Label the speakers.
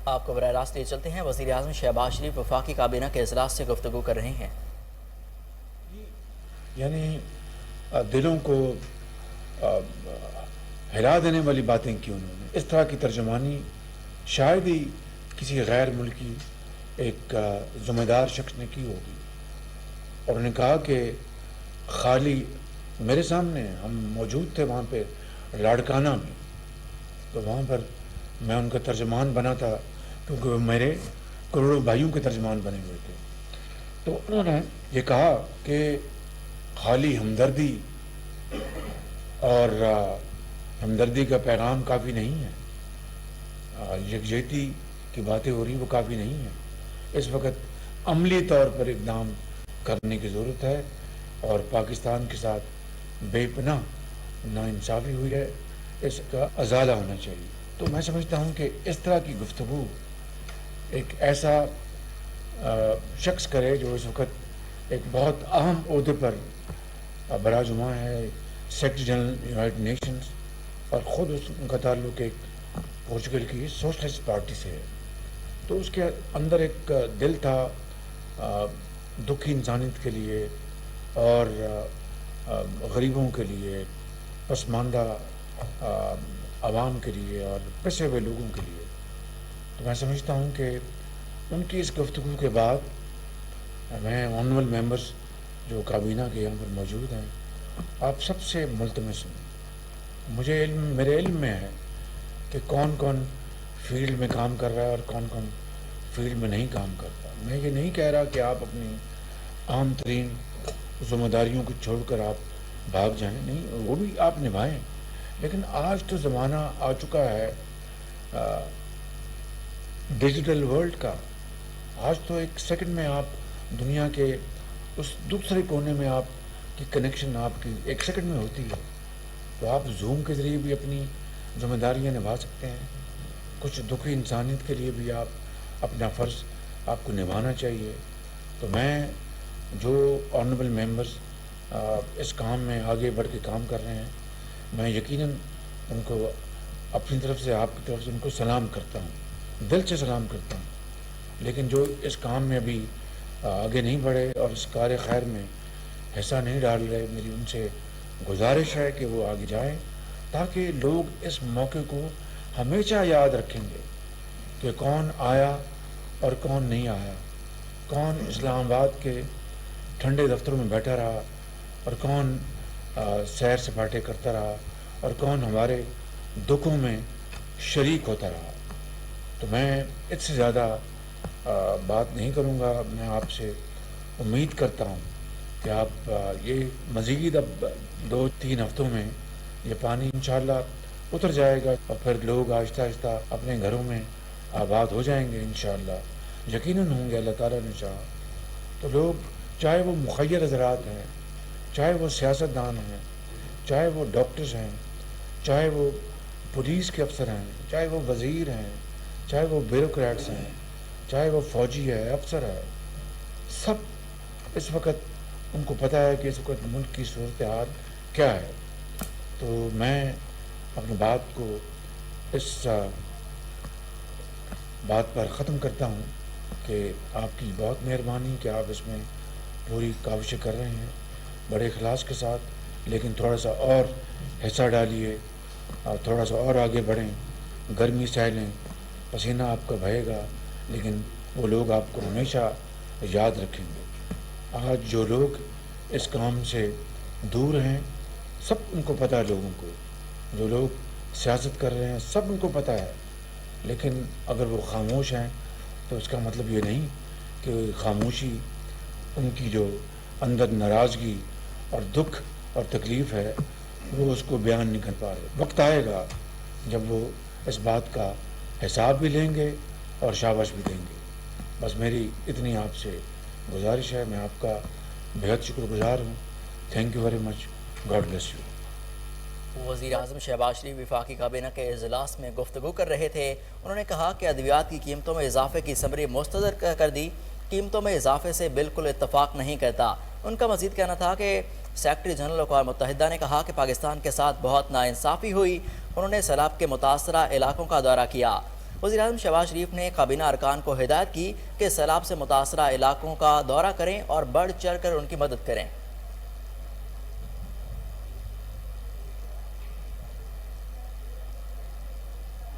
Speaker 1: آپ کو براہ راست لے چلتے ہیں۔ وزیر اعظم شہباز شریف وفاقی کابینہ کے اجلاس سے گفتگو کر رہے ہیں۔
Speaker 2: یعنی دلوں کو ہلا دینے والی باتیں کی انہوں نے۔ اس طرح کی ترجمانی شاید ہی کسی غیر ملکی ایک ذمہ دار شخص نے کی ہوگی، اور انہوں نے کہا کہ خالی میرے سامنے ہم موجود تھے وہاں پہ لاڑکانہ میں، تو وہاں پر میں ان کا ترجمان بنا تھا کیونکہ وہ میرے کروڑوں بھائیوں کے ترجمان بنے ہوئے تھے۔ تو انہوں نے یہ کہا کہ خالی ہمدردی اور ہمدردی کا پیغام کافی نہیں ہے، یکجہتی کی باتیں ہو رہی وہ کافی نہیں ہے، اس وقت عملی طور پر اقدام کرنے کی ضرورت ہے، اور پاکستان کے ساتھ بے پناہ ناانصافی ہوئی ہے، اس کا ازالہ ہونا چاہیے۔ تو میں سمجھتا ہوں کہ اس طرح کی گفتگو ایک ایسا شخص کرے جو اس وقت ایک بہت اہم عہدے پر براجماں ہے، سیکرٹری جنرل یونائٹڈ نیشنز، اور خود ان کا تعلق ایک پورچگل کی سوشلسٹ پارٹی سے ہے، تو اس کے اندر ایک دل تھا دکھی انسانیت کے لیے اور غریبوں کے لیے، پسماندہ عوام کے لیے اور پسے ہوئے لوگوں کے لیے۔ تو میں سمجھتا ہوں کہ ان کی اس گفتگو کے بعد میں آنریبل ممبرز جو کابینہ کے یہاں پر موجود ہیں، آپ سب سے ملتمس ہوں۔ میرے علم میں ہے کہ کون کون فیلڈ میں کام کر رہا ہے اور کون کون فیلڈ میں نہیں کام کرتا۔ میں یہ نہیں کہہ رہا کہ آپ اپنی عام ترین ذمہ داریوں کو چھوڑ کر آپ بھاگ جائیں، نہیں، وہ بھی آپ نبھائیں، لیکن آج تو زمانہ آ چکا ہے ڈیجیٹل ورلڈ کا۔ آج تو ایک سیکنڈ میں آپ دنیا کے اس دوسرے کونے میں آپ کی کنیکشن آپ کی ایک سیکنڈ میں ہوتی ہے، تو آپ زوم کے ذریعے بھی اپنی ذمہ داریاں نبھا سکتے ہیں۔ کچھ دکھی انسانیت کے لیے بھی آپ اپنا فرض آپ کو نبھانا چاہیے۔ تو میں جو آنریبل ممبرز اس کام میں آگے بڑھ کے کام کر رہے ہیں، میں یقیناً ان کو اپنی طرف سے آپ کی طرف سے ان کو سلام کرتا ہوں، دل سے سلام کرتا ہوں، لیکن جو اس کام میں ابھی آگے نہیں بڑھے اور اس کار خیر میں حصہ نہیں ڈال رہے، میری ان سے گزارش ہے کہ وہ آگے جائیں، تاکہ لوگ اس موقع کو ہمیشہ یاد رکھیں گے کہ کون آیا اور کون نہیں آیا، کون اسلام آباد کے ٹھنڈے دفتروں میں بیٹھا رہا اور کون سیر سپاٹے کرتا رہا اور کون ہمارے دکھوں میں شریک ہوتا رہا۔ تو میں اس سے زیادہ بات نہیں کروں گا۔ میں آپ سے امید کرتا ہوں کہ آپ یہ مزید اب 2-3 ہفتوں میں یہ پانی انشاءاللہ اتر جائے گا اور پھر لوگ آہستہ آہستہ اپنے گھروں میں آباد ہو جائیں گے انشاءاللہ، یقیناً ہوں گے، اللہ تعالیٰ نے چاہا تو۔ لوگ چاہے وہ مخیر حضرات ہیں، چاہے وہ سیاستدان ہیں، چاہے وہ ڈاکٹرز ہیں، چاہے وہ پولیس کے افسر ہیں، چاہے وہ وزیر ہیں، چاہے وہ بیوروکریٹس ہیں، چاہے وہ فوجی ہے، افسر ہے، سب اس وقت ان کو پتہ ہے کہ اس وقت ملک کی صورتحال کیا ہے۔ تو میں اپنی بات کو اس بات پر ختم کرتا ہوں کہ آپ کی بہت مہربانی کہ آپ اس میں پوری کاوشیں کر رہے ہیں بڑے اخلاص کے ساتھ، لیکن تھوڑا سا اور حصہ ڈالیے اور تھوڑا سا اور آگے بڑھیں، گرمی سہ لیں، پسینہ آپ کا بہے گا، لیکن وہ لوگ آپ کو ہمیشہ یاد رکھیں گے۔ آج جو لوگ اس کام سے دور ہیں، سب ان کو پتہ ہے، لوگوں کو جو لوگ سیاست کر رہے ہیں سب ان کو پتہ ہے، لیکن اگر وہ خاموش ہیں تو اس کا مطلب یہ نہیں کہ خاموشی ان کی جو اندر ناراضگی اور دکھ اور تکلیف ہے وہ اس کو بیان نہیں کر پا رہے۔ وقت آئے گا جب وہ اس بات کا حساب بھی لیں گے اور شاباش بھی دیں گے۔ بس میری اتنی آپ سے گزارش ہے، میں آپ کا بہت شکر گزار ہوں۔ Thank you very much, God bless you.
Speaker 1: وزیر اعظم شہباز شریف وفاقی کابینہ کے اجلاس میں گفتگو کر رہے تھے۔ انہوں نے کہا کہ ادویات کی قیمتوں میں اضافے کی سمری مسترد کر دی، قیمتوں میں اضافے سے بالکل اتفاق نہیں کرتا۔ ان کا مزید کہنا تھا کہ سیکرٹری جنرل اقوام متحدہ نے کہا کہ پاکستان کے ساتھ بہت ناانصافی ہوئی۔ انہوں نے سیلاب کے متاثرہ علاقوں کا دورہ کیا۔ وزیراعظم شہباز شریف نے کابینہ ارکان کو ہدایت کی کہ سیلاب سے متاثرہ علاقوں کا دورہ کریں اور بڑھ چڑھ کر ان کی مدد کریں۔